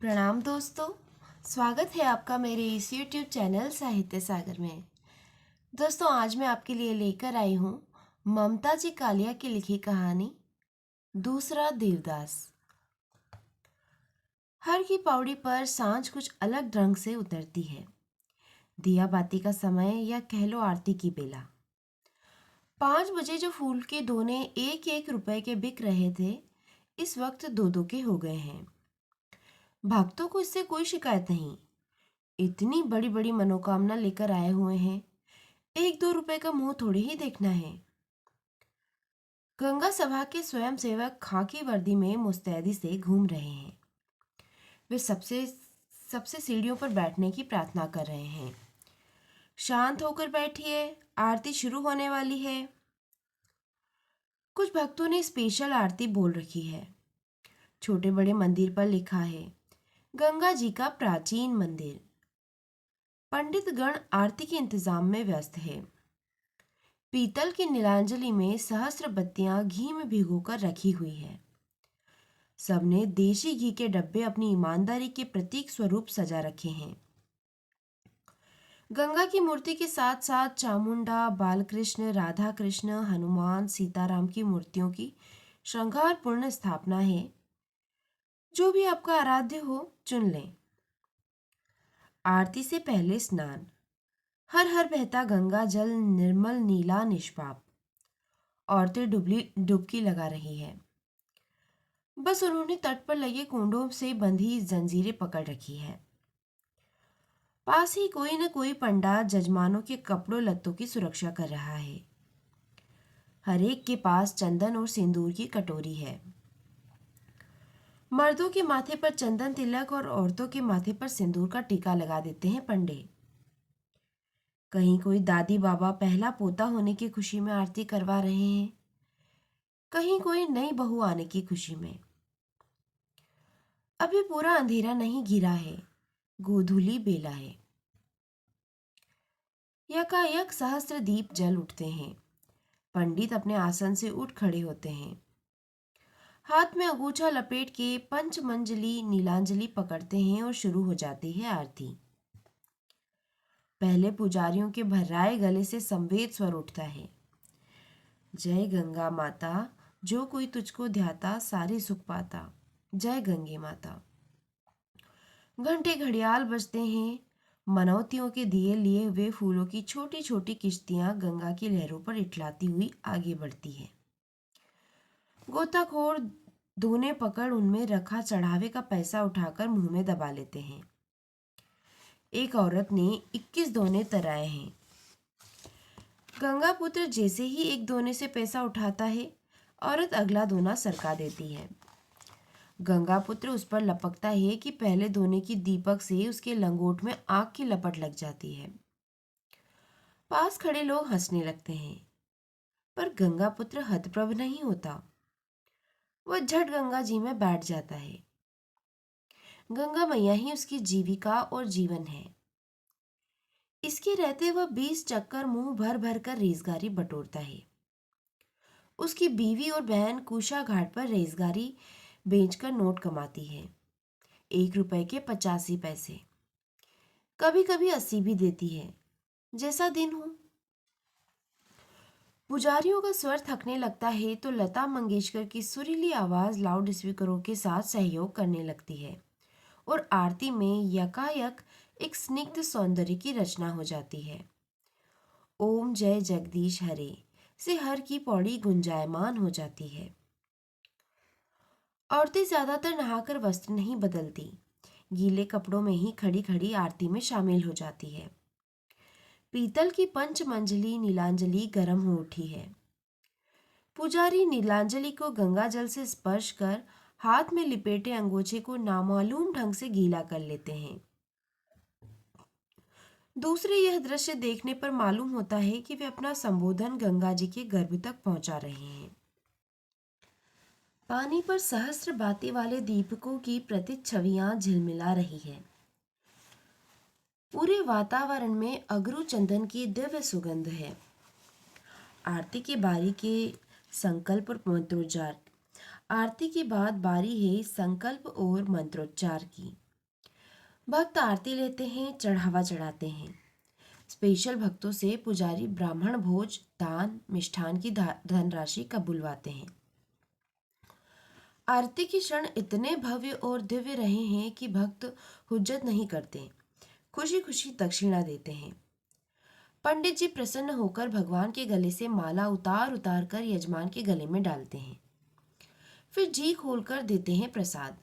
प्रणाम दोस्तों। स्वागत है आपका मेरे इस YouTube चैनल साहित्य सागर में। दोस्तों, आज मैं आपके लिए लेकर आई हूँ ममता जी कालिया की लिखी कहानी दूसरा देवदास। हर की पौड़ी पर सांझ कुछ अलग ढंग से उतरती है। दिया बाती का समय या कह लो आरती की बेला। 5 बजे जो फूल के दोने 1-1 रुपए के बिक रहे थे, इस वक्त 2-2 के हो गए हैं। भक्तों को इससे कोई शिकायत नहीं। इतनी बड़ी बड़ी मनोकामना लेकर आए हुए हैं, 1-2 रुपए का मुंह थोड़ी ही देखना है। गंगा सभा के स्वयंसेवक खाकी वर्दी में मुस्तैदी से घूम रहे हैं। वे सबसे सबसे सीढ़ियों पर बैठने की प्रार्थना कर रहे हैं। शांत होकर बैठिए, आरती शुरू होने वाली है। कुछ भक्तों ने स्पेशल आरती बोल रखी है। छोटे बड़े मंदिर पर लिखा है, गंगा जी का प्राचीन मंदिर। पंडित गण आरती के इंतजाम में व्यस्त है। पीतल की नीलांजलि में सहस्र बत्तियां घी में भिगोकर रखी हुई है। सबने देशी घी के डब्बे अपनी ईमानदारी के प्रतीक स्वरूप सजा रखे हैं। गंगा की मूर्ति के साथ साथ चामुंडा, बालकृष्ण, राधा कृष्ण, हनुमान, सीताराम की मूर्तियों की श्रृंगारपूर्ण स्थापना है। जो भी आपका आराध्य हो, चुन लें। आरती से पहले स्नान। हर हर बहता गंगा जल निर्मल नीला निष्पाप। औरतें डुबकी लगा रही है। बस उन्होंने तट पर लगे कुंडों से बंधी जंजीरें पकड़ रखी है। पास ही कोई न कोई पंडा जजमानों के कपड़ों लत्तों की सुरक्षा कर रहा है। हर एक के पास चंदन और सिंदूर की कटोरी है। मर्दों के माथे पर चंदन तिलक और औरतों के माथे पर सिंदूर का टीका लगा देते हैं पंडे। कहीं कोई दादी बाबा पहला पोता होने की खुशी में आरती करवा रहे हैं, कहीं कोई नई बहू आने की खुशी में। अभी पूरा अंधेरा नहीं घिरा है, गोधूली बेला है। यकायक सहस्त्र दीप जल उठते हैं। पंडित अपने आसन से उठ खड़े होते हैं। हाथ में अंगूछा लपेट के पंचमंजली नीलांजलि पकड़ते हैं और शुरू हो जाती है आरती। पहले पुजारियों के भर्राए गले से संवेद स्वर उठता है। जय गंगा माता, जो कोई तुझको ध्याता सारे सुख पाता। जय गंगे माता। घंटे घड़ियाल बजते हैं। मनौतियों के दिए लिए हुए फूलों की छोटी छोटी किश्तियां गंगा की लहरों पर इठलाती हुई आगे बढ़ती है। गोताखोर दोने पकड़ उनमें रखा चढ़ावे का पैसा उठाकर मुंह में दबा लेते हैं। एक औरत ने 21 दोने तराए हैं। गंगा पुत्र जैसे ही एक दोने से पैसा उठाता है, औरत अगला दोना सरका देती है। गंगा पुत्र उस पर लपकता है कि पहले दोने की दीपक से उसके लंगोट में आग की लपट लग जाती है। पास खड़े लोग हंसने लगते हैं, पर गंगा पुत्र हतप्रभ नहीं होता। वह झट गंगा जी में बैठ जाता है। गंगा मैया ही उसकी जीविका और जीवन है। इसके रहते वह 20 चक्कर मुंह भर भर कर रेजगारी बटोरता है। उसकी बीवी और बहन कुशा घाट पर रेजगारी बेचकर नोट कमाती है। 1 रुपए के 85 पैसे, कभी कभी 80 भी देती है, जैसा दिन हो। पुजारियों का स्वर थकने लगता है तो लता मंगेशकर की सुरीली आवाज लाउड स्पीकरों के साथ सहयोग करने लगती है और आरती में यकायक एक स्निग्ध सौंदर्य की रचना हो जाती है। ओम जय जगदीश हरे से हर की पौड़ी गुंजायमान हो जाती है। औरतें ज्यादातर नहाकर वस्त्र नहीं बदलती, गीले कपड़ों में ही खड़ी खड़ी आरती में शामिल हो जाती है। पीतल की पंचमंजली नीलांजलि गर्म हो उठी है। पुजारी नीलांजलि को गंगा जल से स्पर्श कर हाथ में लिपेटे अंगोछे को नामालूम ढंग से गीला कर लेते हैं। दूसरे यह दृश्य देखने पर मालूम होता है कि वे अपना संबोधन गंगा जी के गर्भ तक पहुंचा रहे हैं। पानी पर सहस्त्र बाती वाले दीपकों की प्रतिच्छवियां झिलमिला रही है। पूरे वातावरण में अगरू चंदन की दिव्य सुगंध है। आरती की बारी के संकल्प और मंत्रोच्चार। आरती के बाद बारी है संकल्प और मंत्रोच्चार की। भक्त आरती लेते हैं, चढ़ावा चढ़ाते हैं। स्पेशल भक्तों से पुजारी ब्राह्मण भोज, दान, मिष्ठान की धनराशि कबूलवाते हैं। आरती के क्षण इतने भव्य और दिव्य रहे हैं कि भक्त हुज्जत नहीं करते, खुशी खुशी दक्षिणा देते हैं। पंडित जी प्रसन्न होकर भगवान के गले से माला उतार उतार कर यजमान के गले में डालते हैं, फिर जी खोलकर देते हैं प्रसाद,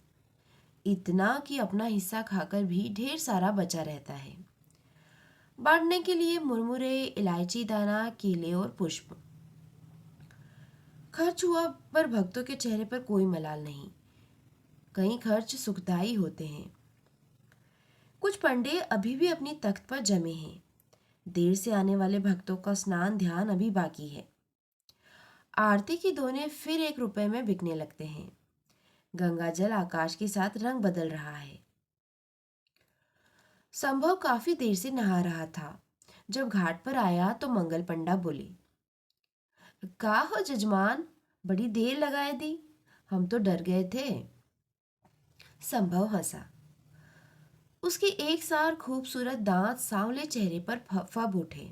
इतना कि अपना हिस्सा खाकर भी ढेर सारा बचा रहता है। बांटने के लिए मुरमुरे, इलायची दाना, केले और पुष्प। खर्च हुआ पर भक्तों के चेहरे पर कोई मलाल नहीं। कई खर्च सुखदायी होते हैं। कुछ पंडे अभी भी अपनी तख्त पर जमे हैं। देर से आने वाले भक्तों का स्नान ध्यान अभी बाकी है। आरती की दोने फिर 1 रुपए में बिकने लगते हैं। गंगा जल आकाश के साथ रंग बदल रहा है। संभव काफी देर से नहा रहा था। जब घाट पर आया तो मंगल पंडा बोले, का हो जजमान, बड़ी देर लगाए दी, हम तो डर गए थे। संभव हंसा। उसके एक सार खूबसूरत दांत सांवले चेहरे पर फब उठे।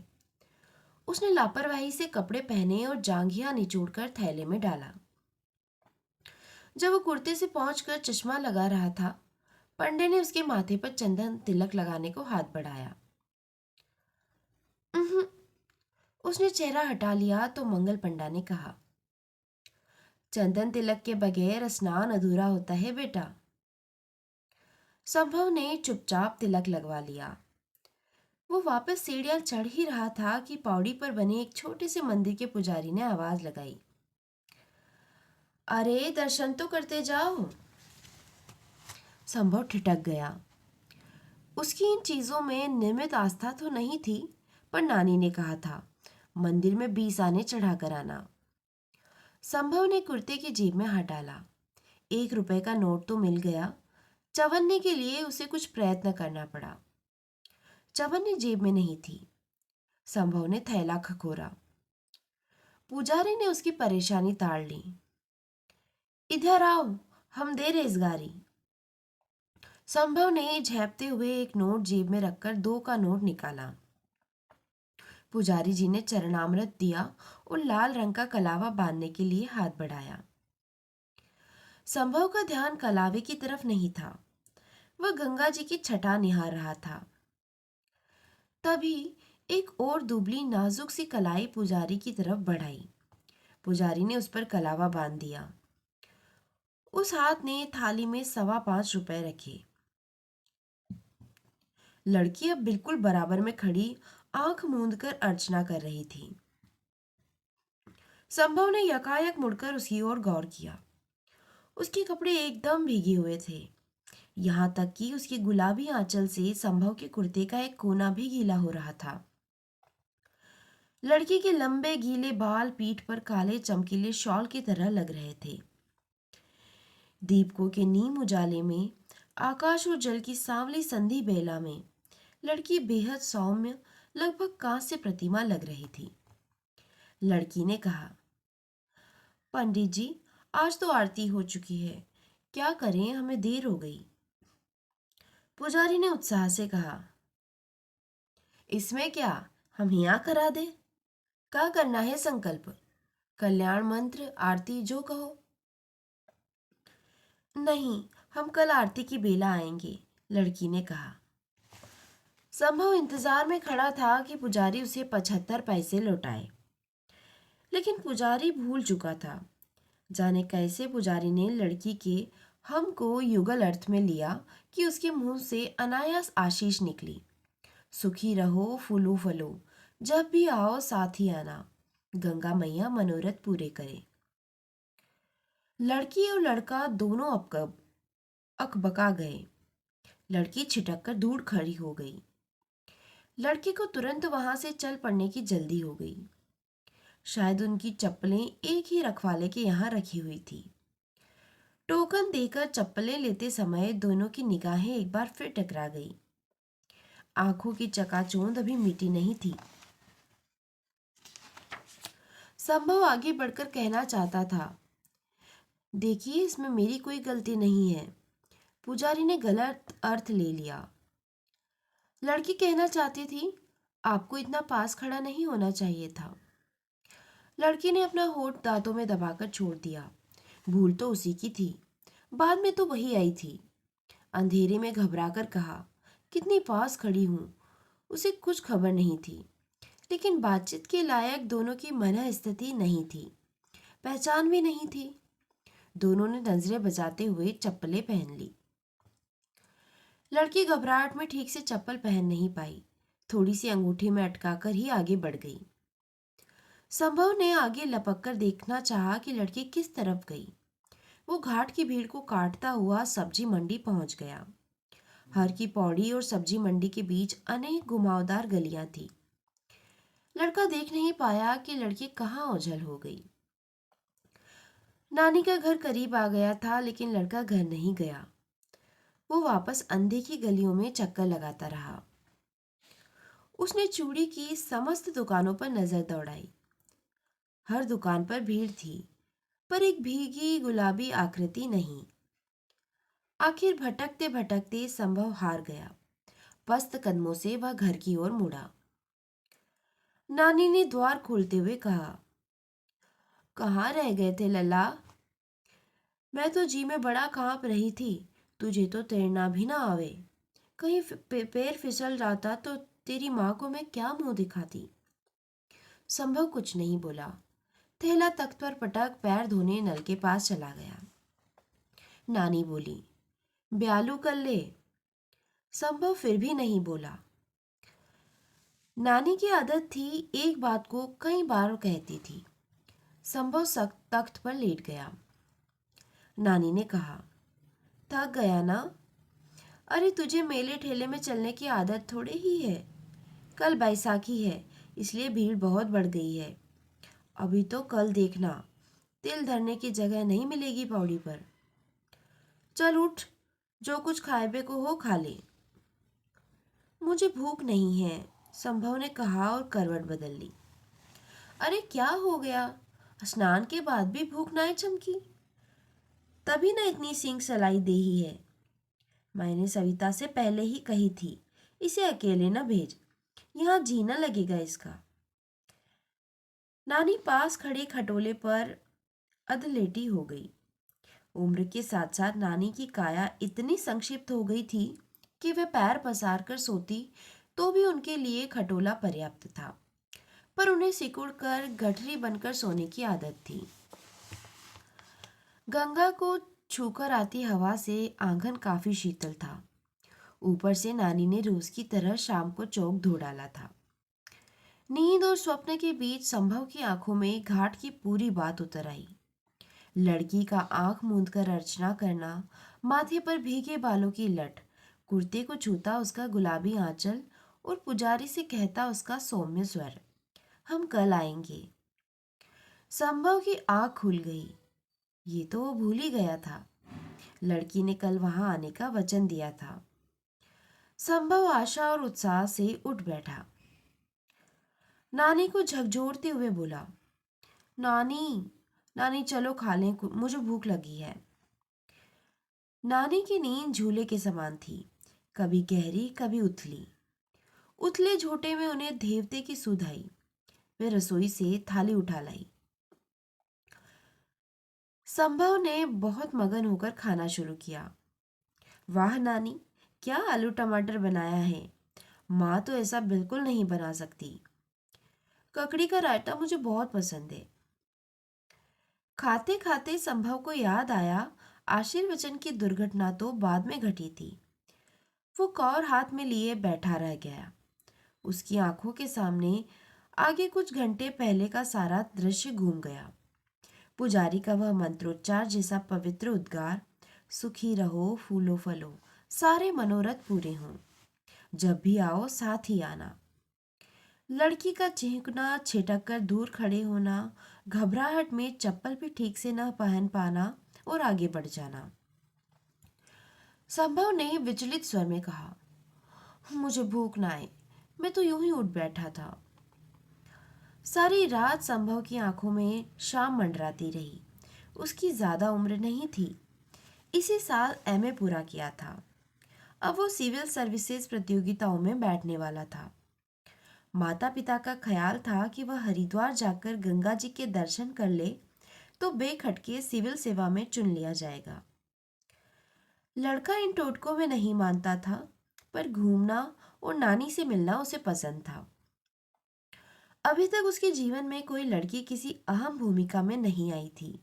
उसने लापरवाही से कपड़े पहने और जांघिया निचोड़कर थैले में डाला। जब वो कुर्ते से पहुंचकर चश्मा लगा रहा था, पंडे ने उसके माथे पर चंदन तिलक लगाने को हाथ बढ़ाया। "उहुं," उसने चेहरा हटा लिया तो मंगल पंडा ने कहा, चंदन तिलक के बगैर स्नान अधूरा होता है बेटा। संभव ने चुपचाप तिलक लगवा लिया। वो वापस सीढ़ियां चढ़ ही रहा था कि पौड़ी पर बने एक छोटे से मंदिर के पुजारी ने आवाज लगाई, अरे दर्शन तो करते जाओ। संभव ठिठक गया। उसकी इन चीजों में नियमित आस्था तो नहीं थी, पर नानी ने कहा था मंदिर में 20 आने चढ़ा कर आना। संभव ने कुर्ते की जेब में हाथ डाला। 1 रुपए का नोट तो मिल गया। चवन्ने के लिए उसे कुछ प्रयत्न करना पड़ा। चवन्नी जेब में नहीं थी। संभव ने थैला खखोरा। पुजारी ने उसकी परेशानी ताड़ ली। इधर आओ, हम दे रेजगारी। संभव ने झेपते हुए एक नोट जेब में रखकर 2 का नोट निकाला। पुजारी जी ने चरणामृत दिया और लाल रंग का कलावा बांधने के लिए हाथ बढ़ाया। संभव का ध्यान कलावे की तरफ नहीं था। वह गंगा जी की छटा निहार रहा था। तभी एक और दुबली नाजुक सी कलाई पुजारी की तरफ बढ़ाई। पुजारी ने उस पर कलावा बांध दिया। उस हाथ ने थाली में 5.25 रुपए रखे। लड़की अब बिल्कुल बराबर में खड़ी आंख मूंद कर अर्चना कर रही थी। संभव ने यकायक मुड़कर उसकी ओर गौर किया। उसके कपड़े एकदम भीगे हुए थे, यहाँ तक कि उसकी गुलाबी आंचल से संभव के कुर्ते का एक कोना भी गीला हो रहा था। लड़की के लंबे गीले बाल पीठ पर काले चमकीले शॉल की तरह लग रहे थे। दीपकों के नीम उजाले में, आकाश और जल की सांवली संधि बेला में लड़की बेहद सौम्य, लगभग कांस्य प्रतिमा लग रही थी। लड़की ने कहा, पंडित जी, आज तो आरती हो चुकी है, क्या करें, हमें देर हो गई। पुजारी ने उत्साह से कहा, इसमें क्या, हम यहाँ करा दे। क्या करना है संकल्प, कल्याण मंत्र, आरती, जो कहो। नहीं, हम कल आरती की बेला आएंगे, लड़की ने कहा। संभव इंतजार में खड़ा था कि पुजारी उसे 75 पैसे लौटाए, लेकिन पुजारी भूल चुका था। जाने कैसे पुजारी ने लड़की के हम को युगल अर्थ में लिया कि उसके मुंह से अनायास आशीष निकली, सुखी रहो, फूलो फलो, जब भी आओ साथ ही आना, गंगा मैया मनोरथ पूरे करे। लड़की और लड़का दोनों अकबका गए। लड़की छिटक कर दूर खड़ी हो गई। लड़के को तुरंत वहां से चल पड़ने की जल्दी हो गई। शायद उनकी चप्पलें एक ही रखवाले के यहाँ रखी हुई थी। टोकन देकर चप्पलें लेते समय दोनों की निगाहें एक बार फिर टकरा गई। आंखों की चकाचौंध अभी मिटी नहीं थी। संभव आगे बढ़कर कहना चाहता था, देखिए, इसमें मेरी कोई गलती नहीं है। पुजारी ने गलत अर्थ ले लिया। लड़की कहना चाहती थी, आपको इतना पास खड़ा नहीं होना चाहिए था। लड़की ने अपना होठ दांतों में दबाकर छोड़ दिया। भूल तो उसी की थी, बाद में तो वही आई थी। अंधेरे में घबराकर कहा, कितनी पास खड़ी हूँ। उसे कुछ खबर नहीं थी, लेकिन बातचीत के लायक दोनों की मनः स्थिति नहीं थी, पहचान भी नहीं थी। दोनों ने नजरें बचाते हुए चप्पलें पहन ली। लड़की घबराहट में ठीक से चप्पल पहन नहीं पाई, थोड़ी सी अंगूठी में अटकाकर ही आगे बढ़ गई। संभव ने आगे लपक कर देखना चाहा कि लड़की किस तरफ गई। वो घाट की भीड़ को काटता हुआ सब्जी मंडी पहुंच गया। हर की पौड़ी और सब्जी मंडी के बीच अनेक घुमावदार गलियां थी। लड़का देख नहीं पाया कि लड़की कहाँ ओझल हो गई। नानी का घर करीब आ गया था, लेकिन लड़का घर नहीं गया। वो वापस अंधे की गलियों में चक्कर लगाता रहा। उसने चूड़ी की समस्त दुकानों पर नजर दौड़ाई। हर दुकान पर भीड़ थी, पर एक भीगी गुलाबी आकृति नहीं। आखिर भटकते भटकते संभव हार गया। पस्त कदमों से वह घर की ओर मुड़ा। नानी ने द्वार खोलते हुए कहा, कहाँ रह गए थे लल्ला? मैं तो जी में बड़ा कांप रही थी। तुझे तो तैरना भी ना आवे। कहीं पैर फिसल जाता तो तेरी माँ को मैं क्या मुंह दिखाती। संभव कुछ नहीं बोला। थैला तख्त पर पटक पैर धोने नल के पास चला गया। नानी बोली, ब्यालू कर ले। संभव फिर भी नहीं बोला। नानी की आदत थी, एक बात को कई बार कहती थी। संभव सख्त तख्त पर लेट गया। नानी ने कहा, थक गया ना? अरे तुझे मेले ठेले में चलने की आदत थोड़े ही है। कल बैसाखी है, इसलिए भीड़ बहुत बढ़ गई है। अभी तो कल देखना, तिल धरने की जगह नहीं मिलेगी पौड़ी पर। चल उठ, जो कुछ खाए को हो खा ले। मुझे भूख नहीं है, संभव ने कहा और करवट बदल ली। अरे क्या हो गया? स्नान के बाद भी भूख ना चमकी? तभी ना इतनी सींग सलाई दे ही है। मैंने सविता से पहले ही कही थी, इसे अकेले न भेज, यहाँ जीना लगेगा इसका। नानी पास खड़े खटोले पर अधलेटी हो गई। उम्र के साथ साथ नानी की काया इतनी संक्षिप्त हो गई थी कि वह पैर पसार कर सोती तो भी उनके लिए खटोला पर्याप्त था, पर उन्हें सिकुड़ कर गठरी बनकर सोने की आदत थी। गंगा को छूकर आती हवा से आंगन काफी शीतल था। ऊपर से नानी ने रोज की तरह शाम को चौक धो डाला था। नींद और स्वप्न के बीच संभव की आंखों में घाट की पूरी बात उतर आई। लड़की का आंख मूंद कर अर्चना करना, माथे पर भीगे बालों की लट, कुर्ते को छूता उसका गुलाबी आंचल और पुजारी से कहता उसका सौम्य स्वर, हम कल आएंगे। संभव की आंख खुल गई। ये तो वो भूल ही गया था। लड़की ने कल वहां आने का वचन दिया था। संभव आशा और उत्साह से उठ बैठा। नानी को झकझोरते हुए बोला, नानी, नानी चलो खा लें, मुझे भूख लगी है। नानी की नींद झूले के समान थी, कभी गहरी कभी उथली। उथले झोटे में उन्हें देवते की सुध आई। वे रसोई से थाली उठा लाई। संभव ने बहुत मगन होकर खाना शुरू किया। वाह नानी, क्या आलू टमाटर बनाया है। माँ तो ऐसा बिल्कुल नहीं बना सकती। ककड़ी का रायता मुझे बहुत पसंद है। खाते खाते संभव को याद आया, आशीर्वचन की दुर्घटना तो बाद में घटी थी। वो कौर हाथ में लिए बैठा रह गया। उसकी आंखों के सामने आगे कुछ घंटे पहले का सारा दृश्य घूम गया। पुजारी का वह मंत्रोच्चार जैसा पवित्र उद्गार, सुखी रहो फूलो फलो, सारे मनोरथ पूरे हों, जब भी आओ साथ ही आना। लड़की का चीखना, छिटक कर दूर खड़े होना, घबराहट में चप्पल भी ठीक से न पहन पाना और आगे बढ़ जाना। संभव ने विचलित स्वर में कहा, मुझे भूख ना आए, मैं तो यूं ही उठ बैठा था। सारी रात संभव की आंखों में शाम मंडराती रही। उसकी ज्यादा उम्र नहीं थी, इसी साल एमए पूरा किया था। अब वो सिविल सर्विसेज प्रतियोगिताओं में बैठने वाला था। माता पिता का ख्याल था कि वह हरिद्वार जाकर गंगा जी के दर्शन कर ले तो बेखटके सिविल सेवा में चुन लिया जाएगा। लड़का इन टोटकों में नहीं मानता था, पर घूमना और नानी से मिलना उसे पसंद था। अभी तक उसके जीवन में कोई लड़की किसी अहम भूमिका में नहीं आई थी।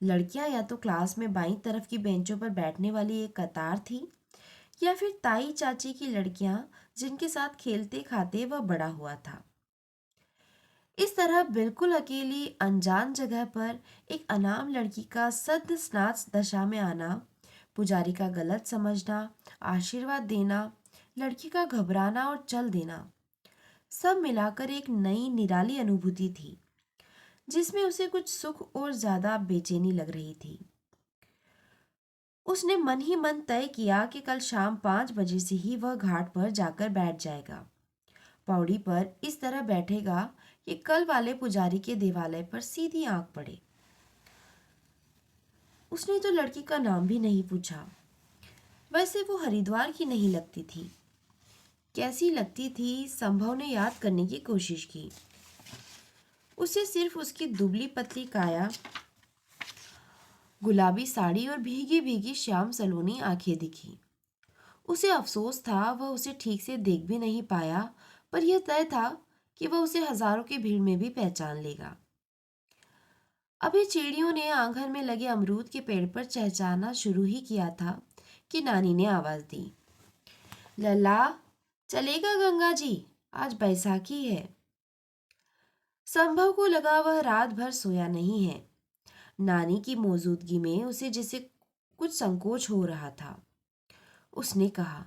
लड़कियां या तो क्लास में बाईं तरफ की बेंचों पर बैठने वाली एक कतार थी, या फिर ताई चाची की लड़कियां जिनके साथ खेलते खाते वह बड़ा हुआ था। इस तरह बिल्कुल अकेली अनजान जगह पर एक अनाम लड़की का सद्य स्नात दशा में आना, पुजारी का गलत समझना, आशीर्वाद देना, लड़की का घबराना और चल देना, सब मिलाकर एक नई निराली अनुभूति थी जिसमें उसे कुछ सुख और ज्यादा बेचैनी लग रही थी। उसने मन ही मन तय किया कि कल शाम 5 बजे से ही वह घाट पर जाकर बैठ जाएगा। पौड़ी पर इस तरह बैठेगा कि कल वाले पुजारी के देवालय पर सीधी आंख पड़े। उसने तो लड़की का नाम भी नहीं पूछा। वैसे वो हरिद्वार की नहीं लगती थी। कैसी लगती थी, संभव ने याद करने की कोशिश की। उसे सिर्फ उसकी दुबली पतली काया, गुलाबी साड़ी और भीगी भीगी श्याम सलोनी आंखें दिखी। उसे अफसोस था वह उसे ठीक से देख भी नहीं पाया, पर यह तय था कि वह उसे हजारों की भीड़ में भी पहचान लेगा। अभी चिड़ियों ने आंगन में लगे अमरूद के पेड़ पर चहचहाना शुरू ही किया था कि नानी ने आवाज दी, लला, चलेगा गंगा जी, आज बैसाखी है। संभव को लगा वह रात भर सोया नहीं है। नानी की मौजूदगी में उसे जैसे कुछ संकोच हो रहा था। उसने कहा,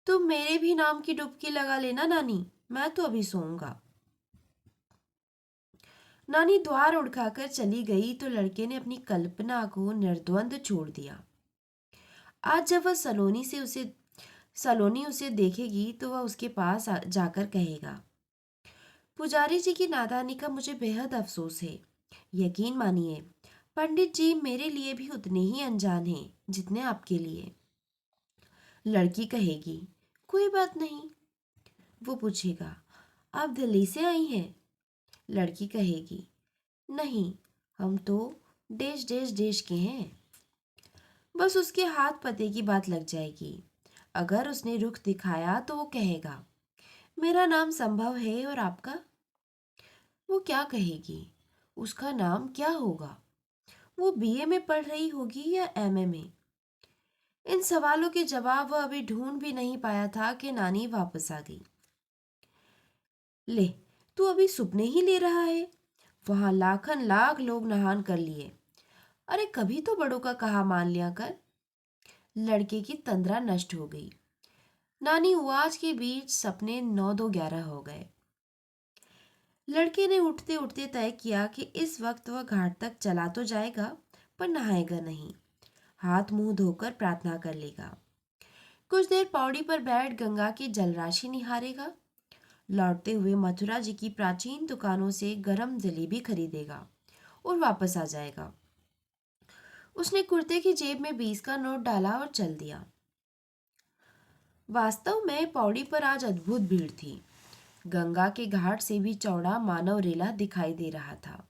तुम मेरे भी नाम की डुबकी लगा लेना नानी, मैं तो अभी सोऊंगा। नानी द्वार उड़ाकर चली गई तो लड़के ने अपनी कल्पना को निर्द्वंद छोड़ दिया। आज जब वह सलोनी उसे देखेगी तो वह उसके पास जाकर कहेगा, पुजारी जी की नादानी का मुझे बेहद अफसोस है। यकीन मानिए, पंडित जी मेरे लिए भी उतने ही अनजान हैं जितने आपके लिए। लड़की कहेगी, कोई बात नहीं। वो पूछेगा, आप दिल्ली से आई हैं? लड़की कहेगी, नहीं, हम तो देश देश देश के हैं। बस उसके हाथ पते की बात लग जाएगी। अगर उसने रुख दिखाया तो वो कहेगा, मेरा नाम संभव है और आपका? वो क्या कहेगी? उसका नाम क्या होगा? वो बीए में पढ़ रही होगी या एमए में? इन सवालों के जवाब वह अभी ढूंढ भी नहीं पाया था कि नानी वापस आ गई। ले, तू अभी सुपने ही ले रहा है। वहां लाखन लाख लोग नहान कर लिए। अरे कभी तो बड़ों का कहा मान लिया कर। लड़के की तंद्रा नष्ट हो गई। नानी उवाज के बीच सपने 9 2 11 हो गए। लड़के ने उठते उठते तय किया कि इस वक्त वह घाट तक चला तो जाएगा, पर नहाएगा नहीं। हाथ मुंह धोकर प्रार्थना कर लेगा। कुछ देर पौड़ी पर बैठ गंगा की जलराशि निहारेगा। लौटते हुए मथुरा जी की प्राचीन दुकानों से गरम जलेबी खरीदेगा और वापस आ जाएगा। उसने कुर्ते की जेब में 20 का नोट डाला और चल दिया। वास्तव में पौड़ी पर आज अद्भुत भीड़ थी। गंगा के घाट से भी चौड़ा मानव रेला दिखाई दे रहा था।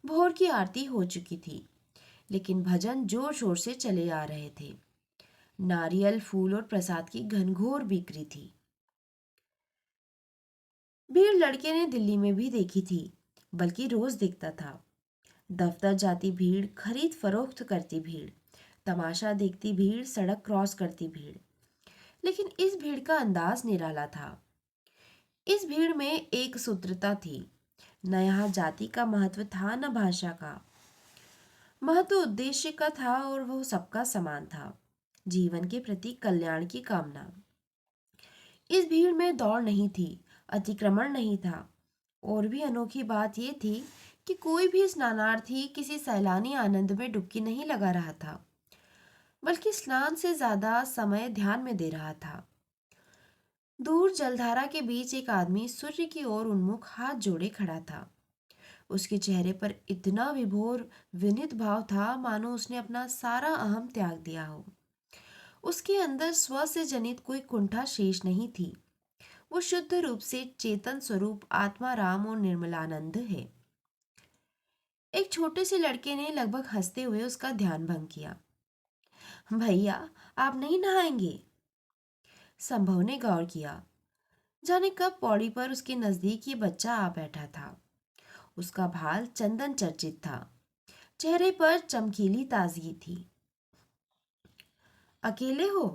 भोर की आरती हो चुकी थी, लेकिन भजन जोर शोर से चले आ रहे थे। नारियल, फूल और प्रसाद की घनघोर बिक्री थी। भीड़ लड़के ने दिल्ली में भी देखी थी, बल्कि रोज दिखता था। दफ्तर जाती भीड़, खरीद फरोख्त करती भीड़, तमाशा देखती भीड़, सड़क क्रॉस करती भीड़। लेकिन इस भीड़ का अंदाज निराला था। इस भीड़ में एक सूत्रता थी। न यहाँ जाति का महत्व था, न भाषा का। महत्व उद्देश्य का था और वह सबका समान था, जीवन के प्रति कल्याण की कामना। इस भीड़ में दौड़ नहीं थी, अतिक्रमण नहीं था, और भी अनोखी बात यह थी कि कोई भी स्नानार्थी किसी सैलानी आनंद में डुबकी नहीं लगा रहा था, बल्कि स्नान से ज्यादा समय ध्यान में दे रहा था। दूर जलधारा के बीच एक आदमी सूर्य की ओर उन्मुख हाथ जोड़े खड़ा था। उसके चेहरे पर इतना विभोर विनीत भाव था मानो उसने अपना सारा अहम त्याग दिया हो। उसके अंदर स्व से जनित कोई कुंठा शेष नहीं थी। वो शुद्ध रूप से चेतन स्वरूप आत्मा राम और निर्मलानंद है। एक छोटे से लड़के ने लगभग हंसते हुए उसका ध्यान भंग किया। भैया, आप नहीं नहाएंगे? संभव ने गौर किया। जाने कब पौड़ी पर उसके नजदीक ये बच्चा आ बैठा था। उसका भाल चंदन चर्चित था। चेहरे पर चमकीली ताजगी थी। अकेले हो?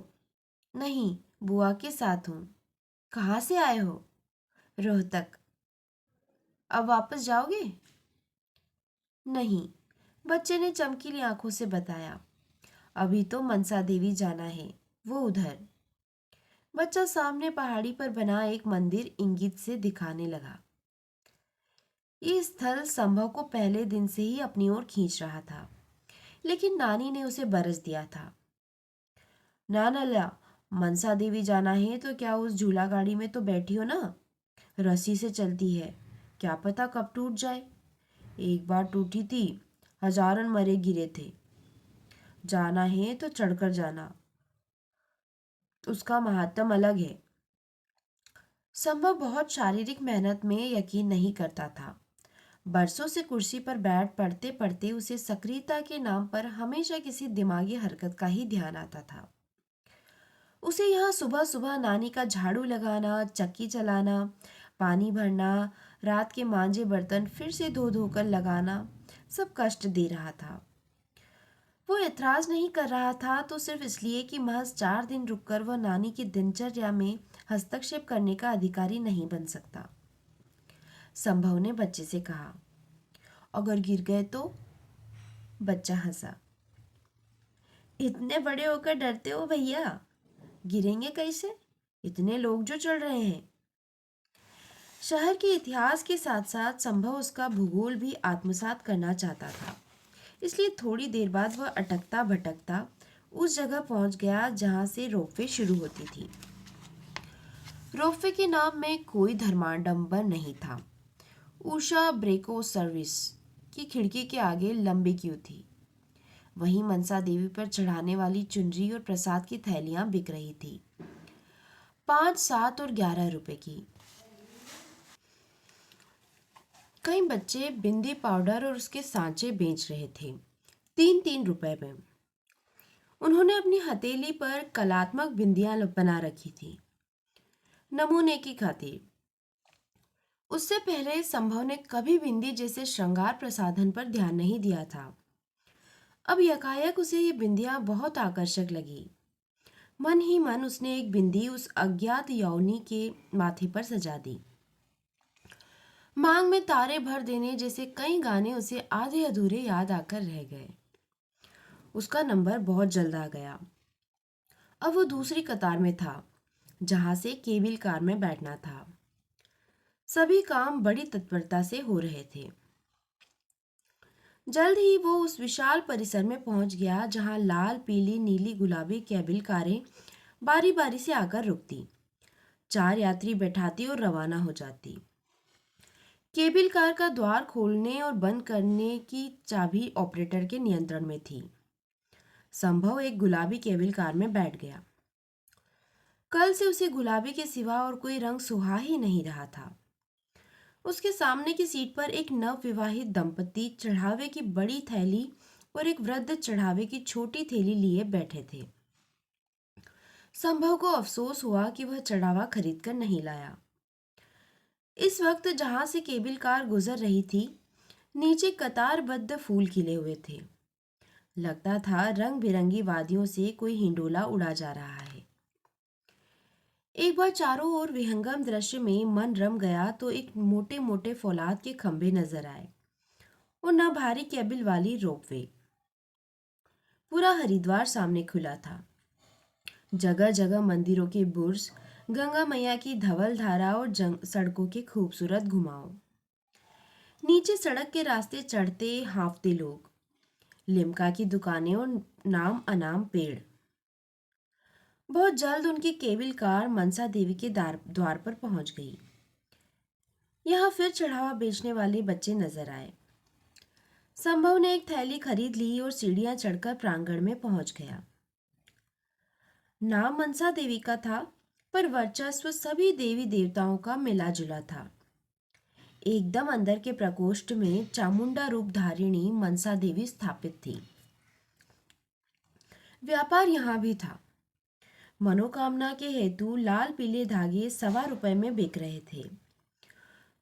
नहीं, बुआ के साथ हूँ। कहाँ से आए हो? रोहतक। अब वापस जाओगे? नहीं, बच्चे ने चमकीली आंखों से बताया। अभी तो मनसा देवी जाना है, वो उधर। बच्चा सामने पहाड़ी पर बना एक मंदिर इंगित से दिखाने लगा। ये स्थल संभव को पहले दिन से ही अपनी ओर खींच रहा था, लेकिन नानी ने उसे बरस दिया था। ना नला, मनसा देवी जाना है तो क्या उस झूला गाड़ी में तो बैठी हो ना? रस्सी से चलती है, क्या पता कब टूट जाए। एक बार टूटी थी, हजारों मरे गिरे थे। जाना है तो चढ़कर जाना, उसका महात्म अलग है। संभव बहुत शारीरिक मेहनत में यकीन नहीं करता था। बरसों से कुर्सी पर बैठ पढ़ते पढ़ते उसे सक्रियता के नाम पर हमेशा किसी दिमागी हरकत का ही ध्यान आता था। उसे यहाँ सुबह सुबह नानी का झाड़ू लगाना, चक्की चलाना, पानी भरना, रात के मांजे बर्तन फिर से धो धोकर लगाना सब कष्ट दे रहा था। वो ऐतराज नहीं कर रहा था तो सिर्फ इसलिए कि महज 4 दिन रुककर वह नानी की दिनचर्या में हस्तक्षेप करने का अधिकारी नहीं बन सकता। संभव ने बच्चे से कहा, अगर गिर गए तो? बच्चा हंसा। इतने बड़े होकर डरते हो भैया? गिरेंगे कैसे? इतने लोग जो चल रहे हैं। शहर के इतिहास के साथ साथ संभव उसका भूगोल भी आत्मसात करना चाहता था। इसलिए थोड़ी देर बाद वह अटकता भटकता उस जगह पहुंच गया जहां से रोपवे शुरू होती थी। रोपवे के नाम में कोई धर्माडंबर नहीं था। उषा ब्रेको सर्विस की खिड़की के आगे लंबी क्यू थी। वहीं मनसा देवी पर चढ़ाने वाली चुनरी और प्रसाद की थैलियां बिक रही थी, 5, 7 और 11 रुपए की। कई बच्चे बिंदी पाउडर और उसके सांचे बेच रहे थे, 3-3 रुपए में। उन्होंने अपनी हथेली पर कलात्मक बिंदियां बना रखी थी, नमूने की खातिर। उससे पहले संभव ने कभी बिंदी जैसे श्रृंगार प्रसाधन पर ध्यान नहीं दिया था। अब यकायक उसे ये बिंदियां बहुत आकर्षक लगी। मन ही मन उसने एक बिंदी उस अज्ञात यौवनी के माथे पर सजा दी। मांग में तारे भर देने जैसे कई गाने उसे आधे अधूरे याद आकर रह गए। उसका नंबर बहुत जल्द आ गया। अब वो दूसरी कतार में था, जहां से केबिल कार में बैठना था। सभी काम बड़ी तत्परता से हो रहे थे। जल्द ही वो उस विशाल परिसर में पहुंच गया जहां लाल, पीली, नीली, गुलाबी केबिल कारें बारी बारी से आकर रुकती, 4 यात्री बैठाती और रवाना हो जाती। केबिल कार का द्वार खोलने और बंद करने की चाबी ऑपरेटर के नियंत्रण में थी। संभव एक गुलाबी केबिल कार में बैठ गया। कल से उसे गुलाबी के सिवा और कोई रंग सुहा ही नहीं रहा था। उसके सामने की सीट पर एक नवविवाहित दंपति चढ़ावे की बड़ी थैली और एक वृद्ध चढ़ावे की छोटी थैली लिए बैठे थे। संभव को अफसोस हुआ कि वह चढ़ावा खरीद कर नहीं लाया। इस वक्त जहां से केबिल कार गुजर रही थी, नीचे कतारबद्ध फूल खिले हुए थे। लगता था रंग बिरंगी वादियों से कोई हिंडोला उड़ा जा रहा है। एक बार चारों ओर विहंगम दृश्य में मन रम गया तो एक मोटे मोटे फौलाद के खंभे नजर आए और न भारी केबिल वाली रोपवे। पूरा हरिद्वार सामने खुला था। जगह जगह मंदिरों के बुर्ज, गंगा मैया की धवल धारा और सड़कों के खूबसूरत घुमाव। नीचे सड़क के रास्ते चढ़ते हांफते लोग, लिम्का की दुकानें और नाम अनाम पेड़। बहुत जल्द उनकी केबिल कार मनसा देवी के द्वार पर पहुंच गई। यहाँ फिर चढ़ावा बेचने वाले बच्चे नजर आए। संभव ने एक थैली खरीद ली और सीढ़ियां चढ़कर प्रांगण में पहुंच गया। नाम मनसा देवी का था, पर वर्चस्व सभी देवी देवताओं का मिला जुला था। एकदम अंदर के प्रकोष्ठ में चामुंडा रूप धारिणी मनसा देवी स्थापित थी। व्यापार यहाँ भी था। मनोकामना के हेतु लाल पीले धागे ₹1.25 में बिक रहे थे।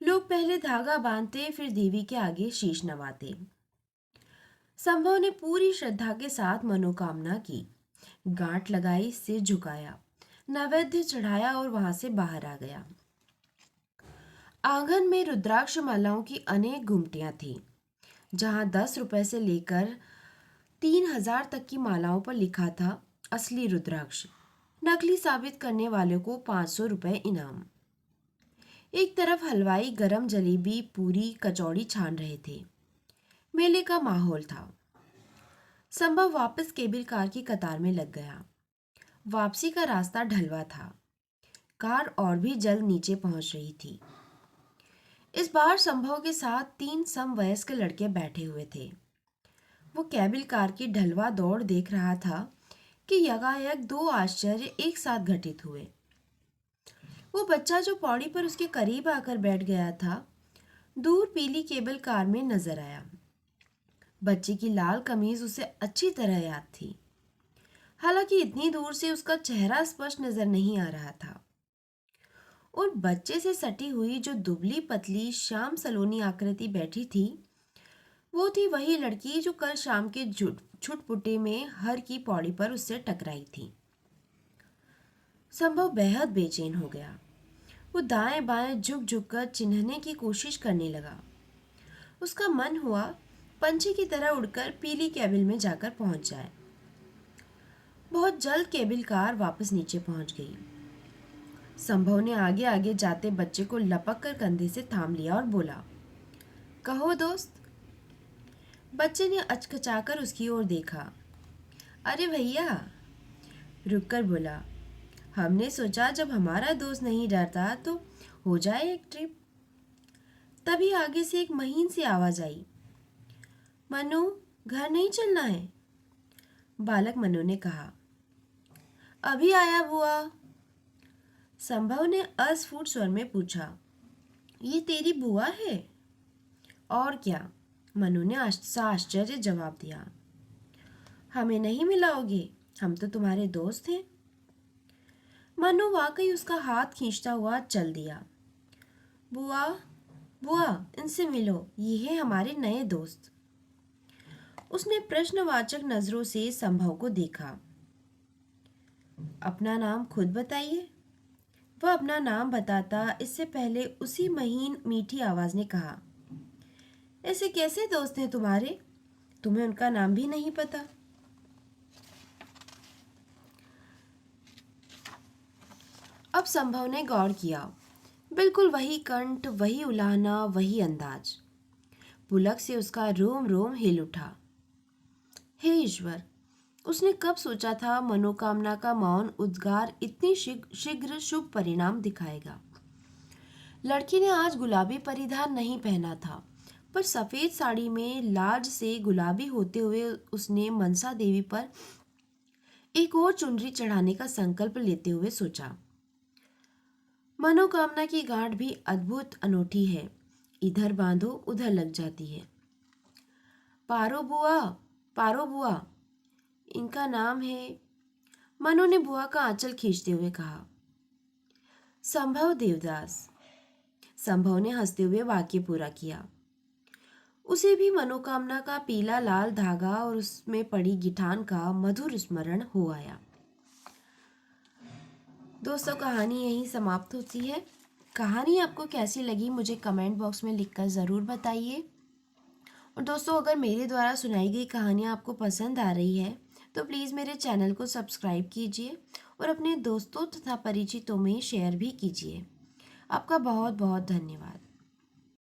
लोग पहले धागा बांधते, फिर देवी के आगे शीश नवाते। संभव ने पूरी श्रद्धा के साथ मनोकामना की, गांठ लगाई, सिर झुकाया, नैवेद्य चढ़ाया और वहां से बाहर आ गया। आंगन में रुद्राक्ष मालाओं की अनेक गुमटियां थीं, जहां ₹10 से लेकर 3000 तक की मालाओं पर लिखा था असली रुद्राक्ष, नकली साबित करने वालों को ₹500 इनाम। एक तरफ हलवाई गरम जलेबी, पूरी, कचौड़ी छान रहे थे। मेले का माहौल था। संभव वापस केबल कार की कतार में लग गया। वापसी का रास्ता ढलवा था। कार और भी जल्द नीचे पहुंच रही थी। इस बार संभव के साथ 3 समवयस्क लड़के बैठे हुए थे। वो केबल कार की ढलवा दौड़ देख रहा था कि यकायक 2 आश्चर्य एक साथ घटित हुए। वो बच्चा जो पौड़ी पर उसके करीब आकर बैठ गया था, दूर पीली केबल कार में नजर आया। बच्चे की लाल कमीज उसे अच्छी तरह याद थी, हालांकि इतनी दूर से उसका चेहरा स्पष्ट नजर नहीं आ रहा था। और बच्चे से सटी हुई जो दुबली पतली श्याम सलोनी आकृति बैठी थी, वो थी वही लड़की जो कल शाम के छुटपुटे में हर की पौड़ी पर उससे टकराई थी। संभव बेहद बेचैन हो गया। वो दाएं बाएं झुक झुक कर चिन्हने की कोशिश करने लगा। उसका मन हुआ पंछी की तरह उड़कर पीली केबिल में जाकर पहुंच जाए। बहुत जल्द केबिल कार वापस नीचे पहुंच गई। संभव ने आगे आगे जाते बच्चे को लपक कर कंधे से थाम लिया और बोला, कहो दोस्त। बच्चे ने अचकचाकर उसकी ओर देखा। अरे भैया, रुककर बोला, हमने सोचा जब हमारा दोस्त नहीं डरता तो हो जाए एक ट्रिप। तभी आगे से एक महीन सी आवाज आई, मनु, घर नहीं चलना है? बालक मनु ने कहा, अभी आया बुआ। संभव ने अस्फुट स्वर में पूछा, ये तेरी बुआ है? और क्या, मनु ने आश्चर्य जवाब दिया। हमें नहीं मिलाओगे? हम तो तुम्हारे दोस्त हैं। मनु वाकई उसका हाथ खींचता हुआ चल दिया। बुआ, बुआ, इनसे मिलो, ये है हमारे नए दोस्त। उसने प्रश्नवाचक नजरों से संभव को देखा। अपना नाम खुद बताइए। वह अपना नाम बताता इससे पहले उसी महीन मीठी आवाज ने कहा, ऐसे कैसे दोस्त हैं तुम्हारे? तुम्हें उनका नाम भी नहीं पता? अब संभव ने गौर किया। बिल्कुल वही कंठ, वही उलाहना, वही अंदाज। पुलक से उसका रोम रोम हिल उठा। हे ईश्वर, उसने कब सोचा था मनोकामना का मौन उद्गार इतनी शीघ्र शुभ परिणाम दिखाएगा। लड़की ने आज गुलाबी परिधान नहीं पहना था, पर सफेद साड़ी में लाज से गुलाबी होते हुए उसने मनसा देवी पर एक और चुनरी चढ़ाने का संकल्प लेते हुए सोचा, मनोकामना की गांठ भी अद्भुत अनोखी है, इधर बांधो उधर लग जाती है। पारो बुआ, पारो बुआ, इनका नाम है। मनु ने बुआ का आंचल खींचते हुए कहा। संभव देवदास। संभव ने हंसते हुए वाक्य पूरा किया। उसे भी मनोकामना का पीला लाल धागा और उसमें पड़ी गिठान का मधुर स्मरण हो आया। दोस्तों, कहानी यहीं समाप्त होती है। कहानी आपको कैसी लगी मुझे कमेंट बॉक्स में लिखकर ज़रूर बताइए। और दोस्तों, अगर मेरे द्वारा सुनाई गई कहानियाँ आपको पसंद आ रही है तो प्लीज़ मेरे चैनल को सब्सक्राइब कीजिए और अपने दोस्तों तथा परिचितों में शेयर भी कीजिए। आपका बहुत बहुत धन्यवाद।